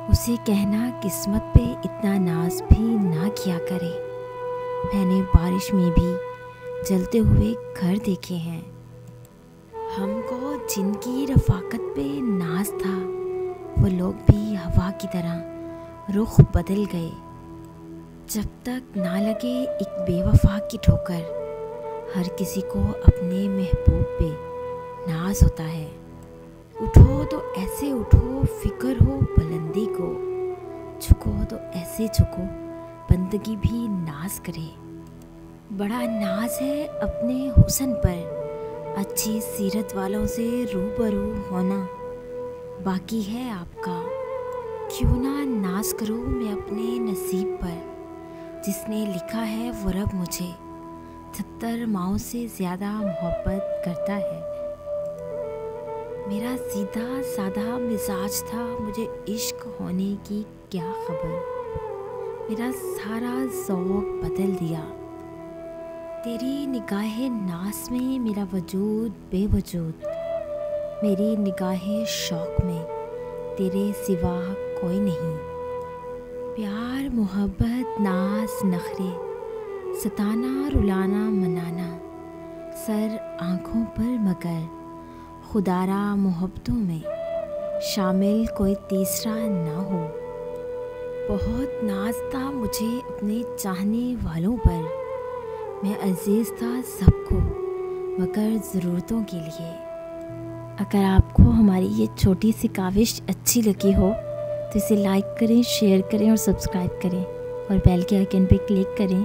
اسے کہنا قسمت پہ اتنا ناز بھی نہ کیا کرے۔ میں نے بارش میں بھی جلتے ہوئے گھر دیکھے ہیں۔ ہم کو جن کی رفاقت پہ ناز تھا وہ لوگ بھی ہوا کی طرح رخ بدل گئے۔ جب تک نہ لگے ایک بے وفا کی ٹھوکر، ہر کسی کو اپنے محبوب پہ ناز ہوتا ہے۔ اٹھو تو ایسے اٹھو فکر ہو بلندی کو، جھکو تو ایسے جھکو بندگی بھی ناز کرے۔ بڑا ناز ہے اپنے حسن پر، اچھی سیرت والوں سے روبرو ہونا باقی ہے آپ کا۔ کیوں نہ ناز کروں میں اپنے نصیب پر، جس نے لکھا ہے وہ رب مجھے 70 ماؤں سے زیادہ محبت کرتا ہے۔ میرا سیدھا سادہ مزاج تھا، مجھے عشق ہونے کی کیا خبر، میرا سارا ذوق بدل دیا۔ تیری نگاہ ناز میں میرا وجود بے وجود، میری نگاہ شوق میں تیرے سوا کوئی نہیں۔ پیار محبت ناز نخرے، ستانا رلانا منانا، سر آنکھوں پر مگر خدارا محبتوں میں شامل کوئی تیسرا نہ ہو۔ بہت ناز تھا مجھے اپنے چاہنے والوں پر، میں عزیز تھا سب کو مگر ضرورتوں کے لیے۔ اگر آپ کو ہماری یہ چھوٹی سی کاوش اچھی لگی ہو تو اسے لائک کریں، شیئر کریں اور سبسکرائب کریں، اور بیل کے آئیکن پہ کلک کریں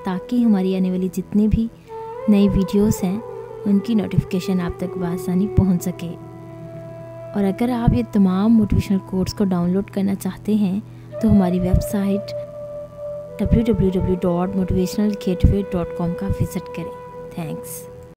تاکہ ہماری آنے والی جتنی بھی نئی ویڈیوز ہیں ان کی نوٹیفیکیشن آپ تک بآسانی پہنچ سکے۔ اور اگر آپ یہ تمام موٹیویشنل کوٹس کو ڈاؤن لوڈ کرنا چاہتے ہیں تو ہماری ویب سائٹ www.motivationalgateway.com کا وزٹ کریں۔ تھینکس۔